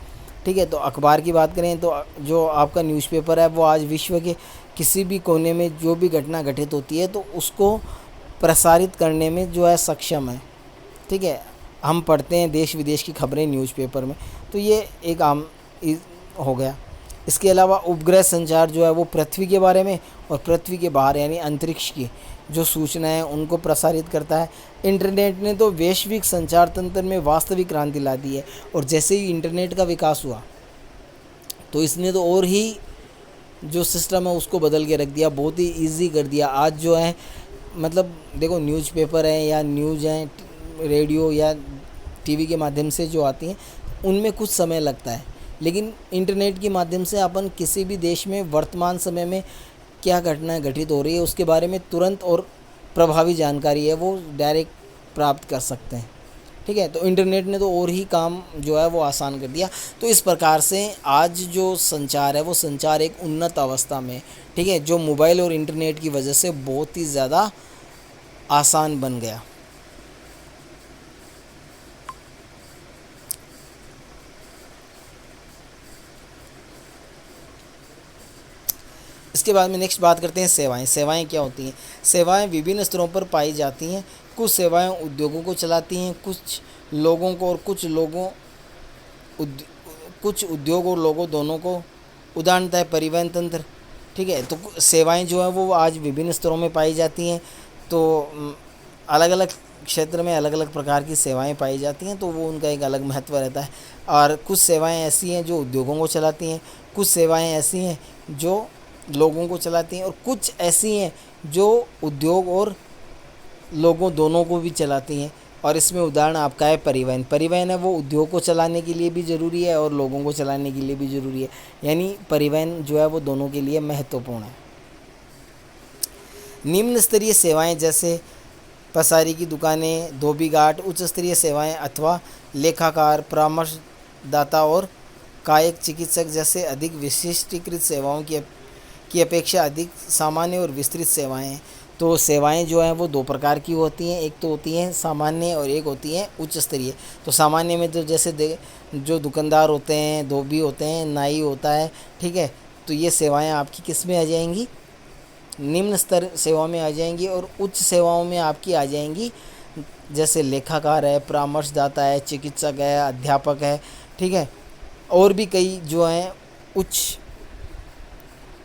ठीक है। तो अखबार की बात करें तो जो आपका न्यूज़पेपर है वो आज विश्व के किसी भी कोने में जो भी घटना घटित होती है तो उसको प्रसारित करने में जो है सक्षम है, ठीक है। हम पढ़ते हैं देश विदेश की खबरें न्यूज़पेपर में, तो ये एक आम हो गया। इसके अलावा उपग्रह संचार जो है वो पृथ्वी के बारे में और पृथ्वी के बाहर यानी अंतरिक्ष की जो सूचनाएं हैं उनको प्रसारित करता है। इंटरनेट ने तो वैश्विक संचार तंत्र में वास्तविक क्रांति ला दी है, और जैसे ही इंटरनेट का विकास हुआ तो इसने तो और ही जो सिस्टम है उसको बदल के रख दिया, बहुत ही ईजी कर दिया। आज जो है मतलब देखो न्यूज़पेपर है या न्यूज़ है, रेडियो या टीवी के माध्यम से जो आती हैं उनमें कुछ समय लगता है, लेकिन इंटरनेट के माध्यम से अपन किसी भी देश में वर्तमान समय में क्या घटनाएं घटित हो रही है उसके बारे में तुरंत और प्रभावी जानकारी है वो डायरेक्ट प्राप्त कर सकते हैं, ठीक है। तो इंटरनेट ने तो और ही काम जो है वो आसान कर दिया। तो इस प्रकार से आज जो संचार है वो संचार एक उन्नत अवस्था में, ठीक है, जो मोबाइल और इंटरनेट की वजह से बहुत ही ज़्यादा आसान बन गया। इसके बाद में नेक्स्ट बात करते हैं सेवाएं। सेवाएं क्या होती हैं? सेवाएं विभिन्न स्तरों पर पाई जाती हैं। कुछ सेवाएं उद्योगों को चलाती हैं, कुछ लोगों को, और कुछ उद्योग और लोगों दोनों को। उदाहरणतः है परिवहन तंत्र, ठीक है। तो सेवाएं जो है वो आज विभिन्न स्तरों में पाई जाती हैं, तो अलग अलग क्षेत्र में अलग अलग प्रकार की सेवाएं पाई जाती हैं, तो वो उनका एक अलग महत्व रहता है। और कुछ सेवाएं ऐसी हैं जो उद्योगों को चलाती हैं, कुछ सेवाएं ऐसी हैं जो लोगों को चलाती हैं, और कुछ ऐसी हैं जो उद्योग और लोगों दोनों को भी चलाती हैं। और इसमें उदाहरण आपका है परिवहन। परिवहन है वो उद्योग को चलाने के लिए भी ज़रूरी है और लोगों को चलाने के लिए भी ज़रूरी है, यानी परिवहन जो है वो दोनों के लिए महत्वपूर्ण है। निम्न स्तरीय सेवाएं जैसे पसारी की दुकानें, धोबी घाट, उच्च स्तरीय सेवाएं अथवा लेखाकार, परामर्शदाता और कायिक चिकित्सक जैसे अधिक विशिष्टीकृत सेवाओं की अपेक्षा अधिक सामान्य और विस्तृत सेवाएं हैं। तो सेवाएं जो हैं वो दो प्रकार की होती हैं, एक तो होती हैं सामान्य और एक होती हैं उच्च स्तरीय। तो सामान्य में तो जैसे जो दुकानदार होते हैं, धोबी होते हैं, नाई होता है, ठीक है। तो ये सेवाएं आपकी किस में आ जाएंगी? निम्न स्तर सेवाओं में आ जाएंगी। और उच्च सेवाओं में आपकी आ जाएंगी जैसे लेखाकार है, परामर्शदाता है, चिकित्सक है, अध्यापक है, ठीक है। और भी कई जो हैं उच्च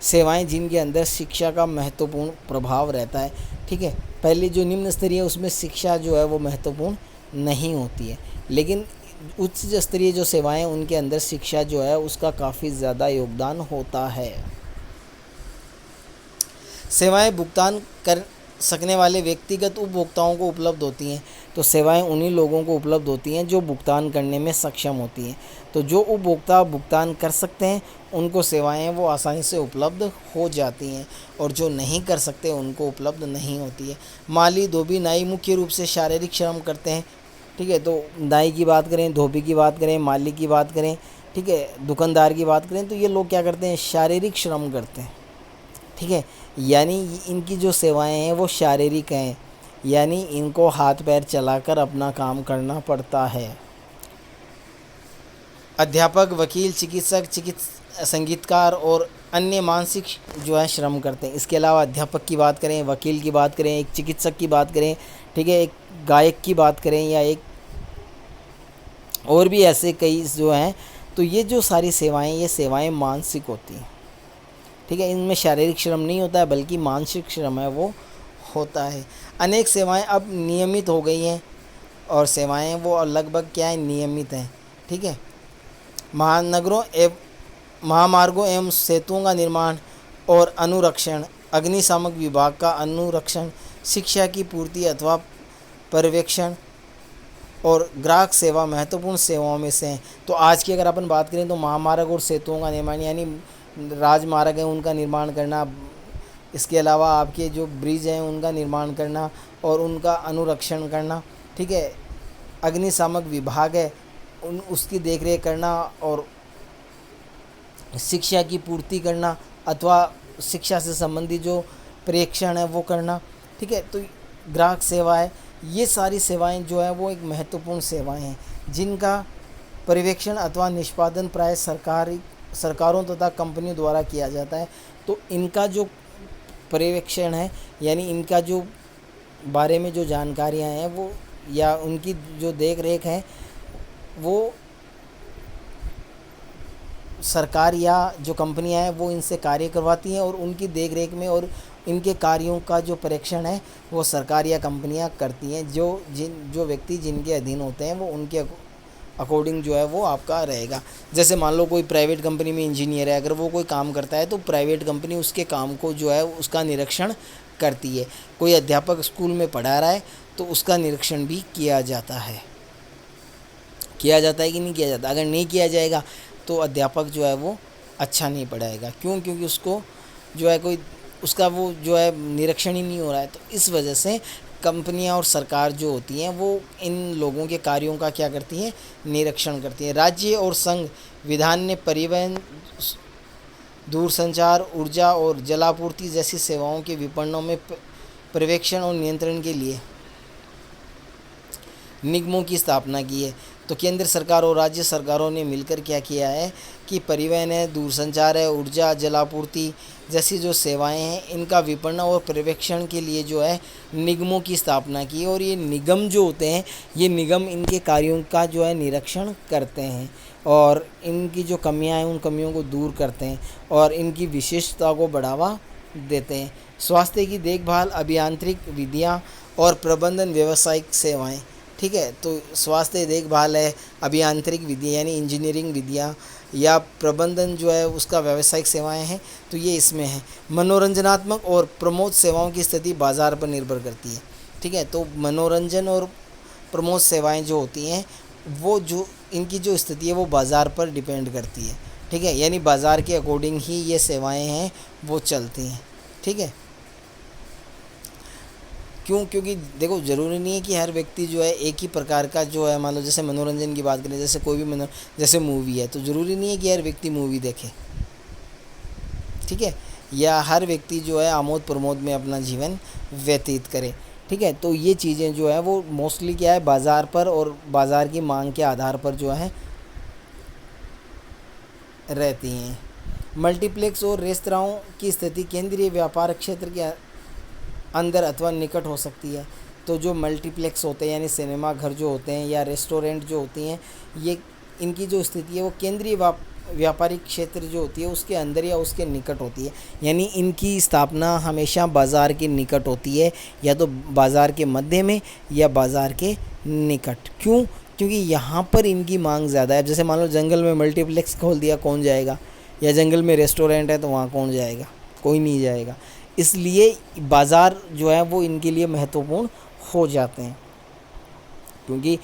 सेवाएं जिनके अंदर शिक्षा का महत्वपूर्ण प्रभाव रहता है। ठीक है, पहले जो निम्न स्तरीय है उसमें शिक्षा जो है वो महत्वपूर्ण नहीं होती है, लेकिन उच्च स्तरीय जो सेवाएं हैं उनके अंदर शिक्षा जो है उसका काफ़ी ज़्यादा योगदान होता है। सेवाएं भुगतान कर सकने वाले व्यक्तिगत उपभोक्ताओं को उपलब्ध होती हैं। तो सेवाएं उन्हीं लोगों को उपलब्ध होती हैं जो भुगतान करने में सक्षम होती हैं। तो जो उपभोक्ता भुगतान कर सकते हैं उनको सेवाएं वो आसानी से उपलब्ध हो जाती हैं, और जो नहीं कर सकते उनको उपलब्ध नहीं होती है। माली, धोबी, नाई मुख्य रूप से शारीरिक श्रम करते हैं। ठीक है, तो नाई की बात करें, धोबी की बात करें, माली की बात करें, ठीक है, दुकानदार की बात करें, तो ये लोग क्या करते हैं, शारीरिक श्रम करते हैं। ठीक है, यानी इनकी जो सेवाएं हैं वो शारीरिक हैं, यानी इनको हाथ पैर चलाकर अपना काम करना पड़ता है। अध्यापक, वकील, चिकित्सक, संगीतकार और अन्य मानसिक जो है श्रम करते हैं। इसके अलावा अध्यापक की बात करें, वकील की बात करें, एक चिकित्सक की बात करें, ठीक है, एक गायक की बात करें, या एक और भी ऐसे कई जो हैं, तो ये जो सारी सेवाएं, ये सेवाएं मानसिक होती हैं। ठीक है, इनमें शारीरिक श्रम नहीं होता है बल्कि मानसिक श्रम है वो होता है। अनेक सेवाएं अब नियमित हो गई हैं, और सेवाएं वो लगभग क्या है, नियमित हैं। ठीक है, महानगरों एवं महामार्गों एवं सेतुओं का निर्माण और अनुरक्षण, अग्निशामक विभाग का अनुरक्षण, शिक्षा की पूर्ति अथवा पर्यवेक्षण और ग्राहक सेवा महत्वपूर्ण सेवाओं में से हैं। तो आज की अगर अपन बात करें तो महामार्ग और सेतुओं का निर्माण, यानी राजमार्ग है उनका निर्माण करना, इसके अलावा आपके जो ब्रिज हैं उनका निर्माण करना और उनका अनुरक्षण करना। ठीक है, अग्निशामक विभाग है उसकी देखरेख करना, और शिक्षा की पूर्ति करना अथवा शिक्षा से संबंधित जो प्रेक्षण है वो करना। ठीक है, तो ग्राहक सेवा है, ये सारी सेवाएं जो है वो एक महत्वपूर्ण सेवाएं हैं जिनका पर्यवेक्षण अथवा निष्पादन प्राय सरकारों तथा कंपनियों द्वारा किया जाता है। तो इनका जो पर्यवेक्षण है, यानी इनका जो बारे में जो जानकारियां हैं वो, या उनकी जो देख रेख है वो सरकार या जो कंपनियां हैं वो इनसे कार्य करवाती हैं, और उनकी देख रेख में और इनके कार्यों का जो परीक्षण है वो सरकार या कंपनियां करती हैं। जो व्यक्ति जिनके अधीन होते हैं वो उनके अकॉर्डिंग जो है वो आपका रहेगा। जैसे मान लो कोई प्राइवेट कंपनी में इंजीनियर है, अगर वो कोई काम करता है तो प्राइवेट कंपनी उसके काम को जो है उसका निरीक्षण करती है। कोई अध्यापक स्कूल में पढ़ा रहा है तो उसका निरीक्षण भी किया जाता है कि नहीं किया जाता। अगर नहीं किया जाएगा तो अध्यापक जो है वो अच्छा नहीं पढ़ाएगा। क्यों? क्योंकि उसको जो है कोई उसका वो जो है निरीक्षण ही नहीं हो रहा है। तो इस वजह से कंपनियां और सरकार जो होती हैं वो इन लोगों के कार्यों का क्या करती हैं, निरीक्षण करती हैं। राज्य और संघ विधान ने परिवहन, दूरसंचार, ऊर्जा और जलापूर्ति जैसी सेवाओं के विपणनों में पर्यवेक्षण और नियंत्रण के लिए निगमों की स्थापना की है। तो केंद्र सरकार और राज्य सरकारों ने मिलकर क्या किया है कि परिवहन है, दूरसंचार है, ऊर्जा, जलापूर्ति जैसी जो सेवाएं हैं इनका विपणन और पर्यवेक्षण के लिए जो है निगमों की स्थापना की। और ये निगम जो होते हैं, ये निगम इनके कार्यों का जो है निरीक्षण करते हैं और इनकी जो कमियां हैं उन कमियों को दूर करते हैं और इनकी विशेषता को बढ़ावा देते हैं। स्वास्थ्य की देखभाल, अभियांत्रिक विधियाँ और प्रबंधन व्यावसायिक सेवाएँ। ठीक है, तो स्वास्थ्य देखभाल है, अभियांत्रिक विधि यानी इंजीनियरिंग विधियाँ या प्रबंधन जो है उसका व्यावसायिक सेवाएं हैं, तो ये इसमें है। मनोरंजनात्मक और प्रमोद सेवाओं की स्थिति बाज़ार पर निर्भर करती है। ठीक है, तो मनोरंजन और प्रमोद सेवाएं जो होती हैं वो जो इनकी जो स्थिति है वो बाज़ार पर डिपेंड करती है। ठीक है, यानी बाज़ार के अकॉर्डिंग ही ये सेवाएं हैं वो चलती हैं। ठीक है, क्यों? क्योंकि देखो ज़रूरी नहीं है कि हर व्यक्ति जो है एक ही प्रकार का जो है, मान लो जैसे मनोरंजन की बात करें, जैसे कोई भी जैसे मूवी है, तो ज़रूरी नहीं है कि हर व्यक्ति मूवी देखे। ठीक है, या हर व्यक्ति जो है आमोद प्रमोद में अपना जीवन व्यतीत करे। ठीक है, तो ये चीज़ें जो है वो मोस्टली क्या है, बाज़ार पर और बाज़ार की मांग के आधार पर जो है रहती हैं। मल्टीप्लेक्स और रेस्तराओं की स्थिति केंद्रीय व्यापार क्षेत्र के अंदर अथवा निकट हो सकती है। तो जो मल्टीप्लेक्स होते हैं यानी सिनेमा घर जो होते हैं या रेस्टोरेंट जो होती हैं, ये इनकी जो स्थिति है वो केंद्रीय व्यापारिक क्षेत्र जो होती है उसके अंदर या उसके निकट होती है, यानी इनकी स्थापना हमेशा बाज़ार के निकट होती है, या तो बाज़ार के मध्य में या बाज़ार के निकट। क्यों? क्योंकि यहाँ पर इनकी मांग ज़्यादा है। जैसे मान लो जंगल में मल्टीप्लेक्स खोल दिया, कौन जाएगा? या जंगल में रेस्टोरेंट है तो वहाँ कौन जाएगा? कोई नहीं जाएगा। इसलिए बाज़ार जो है वो इनके लिए महत्वपूर्ण हो जाते हैं, क्योंकि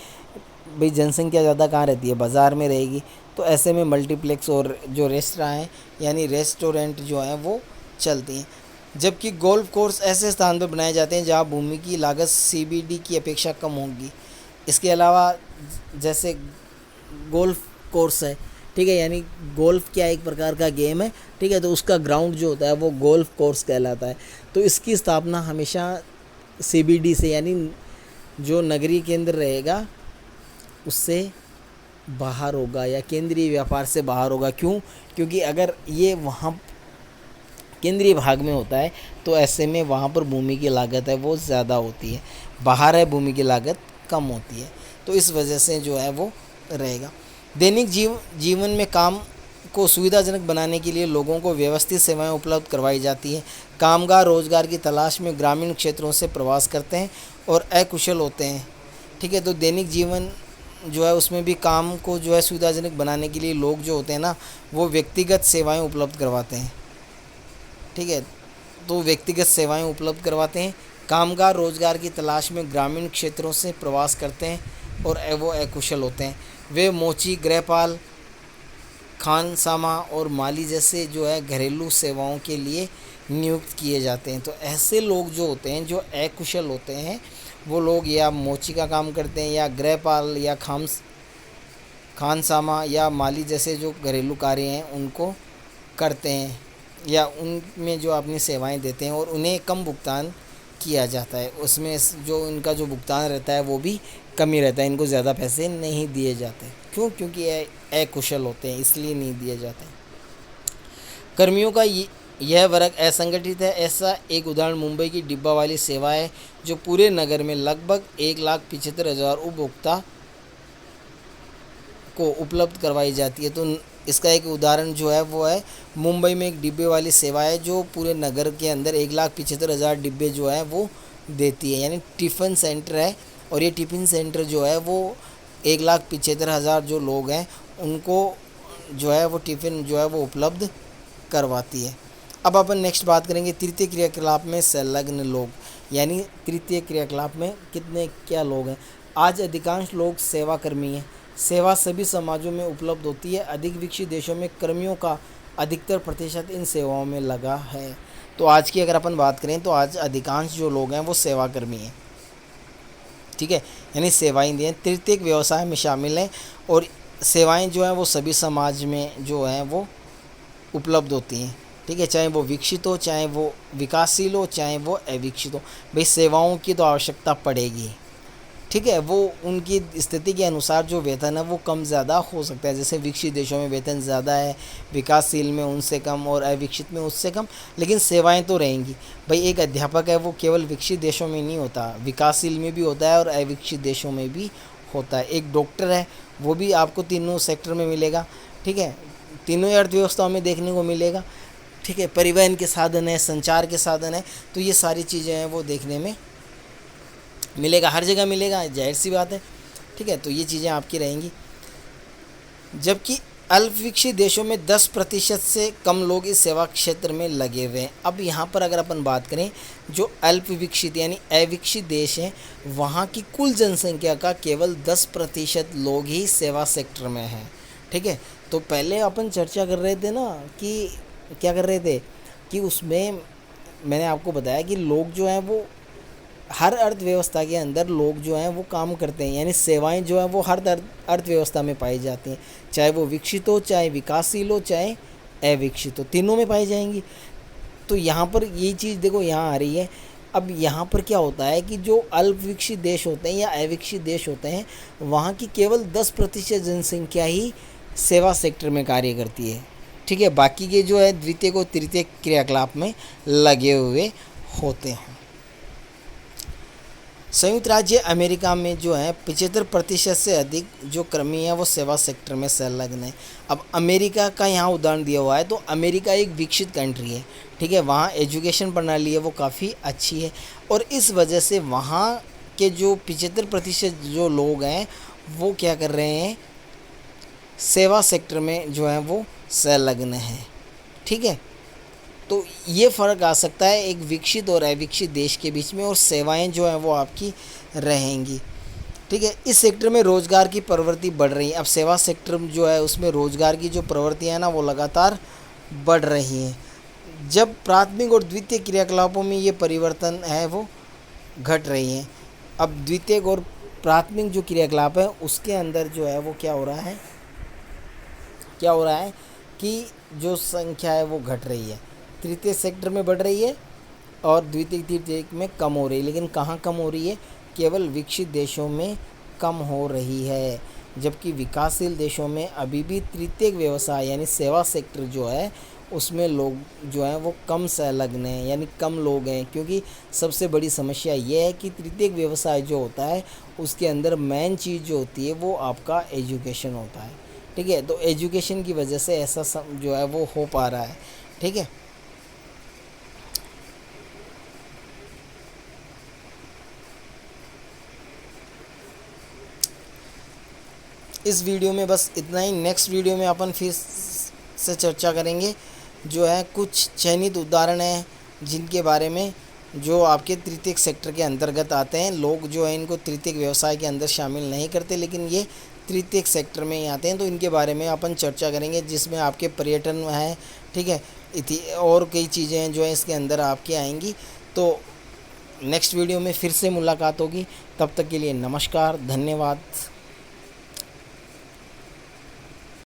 भाई जनसंख्या ज़्यादा कहाँ रहती है? बाज़ार में रहेगी। तो ऐसे में मल्टीप्लेक्स और जो रेस्टोरेंट हैं यानी रेस्टोरेंट जो हैं वो चलती हैं। जबकि गोल्फ कोर्स ऐसे स्थान पर बनाए जाते हैं जहाँ भूमि की लागत CBD की अपेक्षा कम होगी। इसके अलावा जैसे गोल्फ कोर्स है, ठीक है, यानी गोल्फ क्या एक प्रकार का गेम है, ठीक है, तो उसका ग्राउंड जो होता है वो गोल्फ कोर्स कहलाता है। तो इसकी स्थापना हमेशा CBD से, यानी जो नगरीय केंद्र रहेगा उससे बाहर होगा या केंद्रीय व्यापार से बाहर होगा। क्यों? क्योंकि अगर ये वहाँ केंद्रीय भाग में होता है तो ऐसे में वहाँ पर भूमि की लागत है वो ज़्यादा होती है, बाहर है भूमि की लागत कम होती है। तो इस वजह से जो है वो रहेगा। दैनिक जीवन में काम को सुविधाजनक बनाने के लिए लोगों को व्यवस्थित सेवाएं उपलब्ध करवाई जाती हैं। कामगार रोजगार की तलाश में ग्रामीण क्षेत्रों से प्रवास करते हैं और अकुशल होते हैं, ठीक है। तो दैनिक जीवन जो है उसमें भी काम को जो है सुविधाजनक बनाने के लिए लोग जो होते हैं ना वो व्यक्तिगत सेवाएं उपलब्ध करवाते हैं, ठीक है। तो व्यक्तिगत सेवाएं उपलब्ध करवाते हैं। कामगार रोजगार की तलाश में ग्रामीण क्षेत्रों से प्रवास करते हैं और वो अकुशल होते हैं। वे मोची, गृहपाल, खानसामा और माली जैसे जो है घरेलू सेवाओं के लिए नियुक्त किए जाते हैं। तो ऐसे लोग जो होते हैं जो अकुशल होते हैं वो लोग या मोची का काम करते हैं या गृहपाल या खानसामा या माली जैसे जो घरेलू कार्य हैं उनको करते हैं या उनमें जो अपनी सेवाएं देते हैं और उन्हें कम भुगतान किया जाता है। उसमें जो इनका जो भुगतान रहता है वो भी कम ही रहता है, इनको ज़्यादा पैसे नहीं दिए जाते। क्यों? क्योंकि ये अकुशल होते हैं इसलिए नहीं दिए जाते। कर्मियों का यह वर्ग असंगठित है। ऐसा एक उदाहरण मुंबई की डिब्बा वाली सेवा है जो पूरे नगर में लगभग 1,75,000 उपभोक्ता को उपलब्ध करवाई जाती है। तो इसका एक उदाहरण जो है वो है मुंबई में एक डिब्बे वाली सेवा है जो पूरे नगर के अंदर 1,75,000 डिब्बे जो है वो देती है, यानी टिफ़िन सेंटर है। और ये टिफ़िन सेंटर जो है वो 1,75,000 जो लोग हैं उनको जो है वो टिफ़िन जो है वो उपलब्ध करवाती है। अब अपन नेक्स्ट बात करेंगे तृतीय क्रियाकलाप में संलग्न लोग, यानी तृतीय क्रियाकलाप में कितने क्या लोग हैं। आज अधिकांश लोग सेवा कर्मी हैं। सेवा सभी समाजों में उपलब्ध होती है। अधिक विकसित देशों में कर्मियों का अधिकतर प्रतिशत इन सेवाओं में लगा है। तो आज की अगर अपन बात करें तो आज अधिकांश जो लोग हैं वो सेवा कर्मी हैं, ठीक है, यानी सेवाएं दें तृतीय व्यवसाय में शामिल हैं और सेवाएं जो हैं वो सभी समाज में जो हैं वो उपलब्ध होती हैं, ठीक है, चाहे वो विकसित हो, चाहे वो विकासशील हो, चाहे वो अविकसित हो। भाई सेवाओं की तो आवश्यकता पड़ेगी, ठीक है। वो उनकी स्थिति के अनुसार जो वेतन है वो कम ज़्यादा हो सकता है। जैसे विकसित देशों में वेतन ज़्यादा है, विकासशील में उनसे कम और अविकसित में उससे कम, लेकिन सेवाएं तो रहेंगी। भाई एक अध्यापक है वो केवल विकसित देशों में नहीं होता, विकासशील में भी होता है और अविकसित देशों में भी होता है। एक डॉक्टर है वो भी आपको तीनों सेक्टर में मिलेगा, ठीक है, तीनों अर्थव्यवस्थाओं में देखने को मिलेगा, ठीक है। परिवहन के साधन है, संचार के साधन है, तो ये सारी चीज़ें हैं वो देखने में मिलेगा, हर जगह मिलेगा, जाहिर सी बात है, ठीक है। तो ये चीज़ें आपकी रहेंगी। जबकि अल्प विकसित देशों में 10% से कम लोग इस सेवा क्षेत्र में लगे हुए हैं। अब यहाँ पर अगर अपन बात करें जो अल्प विकसित यानी अविकसित देश हैं वहाँ की कुल जनसंख्या का केवल 10% लोग ही सेवा सेक्टर में हैं, ठीक है। तो पहले अपन चर्चा कर रहे थे ना कि क्या कर रहे थे कि उसमें मैंने आपको बताया कि लोग जो हैं वो हर अर्थव्यवस्था के अंदर लोग जो हैं वो काम करते हैं, यानी सेवाएं जो हैं वो हर अर्थव्यवस्था में पाई जाती हैं, चाहे वो विकसित हो, चाहे विकासशील हो, चाहे अविकसित हो, तीनों में पाई जाएंगी। तो यहाँ पर ये चीज़ देखो यहाँ आ रही है। अब यहाँ पर क्या होता है कि जो अल्प विकसित देश होते हैं या अविकसित देश होते हैं वहाँ की केवल 10% जनसंख्या ही सेवा सेक्टर में कार्य करती है, ठीक है। बाकी के जो है द्वितीय को तृतीय क्रियाकलाप में लगे हुए होते हैं। संयुक्त राज्य अमेरिका में जो है 75% से अधिक जो कर्मी हैं वो सेवा सेक्टर में संलग्न है। अब अमेरिका का यहाँ उदाहरण दिया हुआ है, तो अमेरिका एक विकसित कंट्री है, ठीक है। वहाँ एजुकेशन प्रणाली है वो काफ़ी अच्छी है, और इस वजह से वहाँ के जो 75% जो लोग हैं वो क्या कर रहे हैं, सेवा सेक्टर में जो है वो संलग्न है, ठीक है। तो ये फ़र्क आ सकता है एक विकसित और अविकसित देश के बीच में, और सेवाएं जो हैं वो आपकी रहेंगी, ठीक है। इस सेक्टर में रोज़गार की प्रवृत्ति बढ़ रही है। अब सेवा सेक्टर जो है उसमें रोज़गार की जो प्रवृत्तियाँ हैं ना वो लगातार बढ़ रही हैं, जब प्राथमिक और द्वितीय क्रियाकलापों में ये परिवर्तन है वो घट रही हैं। अब द्वितीयक और प्राथमिक जो क्रियाकलाप है उसके अंदर जो है वो क्या हो रहा है कि जो संख्या है वो घट रही है, तृतीय सेक्टर में बढ़ रही है और द्वितीय तृतीयक में कम हो रही है। लेकिन कहाँ कम हो रही है, केवल विकसित देशों में कम हो रही है, जबकि विकासशील देशों में अभी भी तृतीयक व्यवसाय यानी सेवा सेक्टर जो है उसमें लोग जो हैं वो कम संलग्न हैं, यानी कम लोग हैं। क्योंकि सबसे बड़ी समस्या ये है कि तृतीयक व्यवसाय जो होता है उसके अंदर मेन चीज़ जो होती है वो आपका एजुकेशन होता है, ठीक है। तो एजुकेशन की वजह से ऐसा जो है वो हो पा रहा है, ठीक है। इस वीडियो में बस इतना ही। नेक्स्ट वीडियो में अपन फिर से चर्चा करेंगे, जो है कुछ चयनित उदाहरण हैं जिनके बारे में जो आपके तृतीयक सेक्टर के अंतर्गत आते हैं। लोग जो है इनको तृतीयक व्यवसाय के अंदर शामिल नहीं करते, लेकिन ये तृतीयक सेक्टर में ही आते हैं, तो इनके बारे में अपन चर्चा करेंगे, जिसमें आपके पर्यटन है, ठीक है, और कई चीज़ें हैं जो है इसके अंदर आपके आएंगी। तो नेक्स्ट वीडियो में फिर से मुलाकात होगी, तब तक के लिए नमस्कार, धन्यवाद।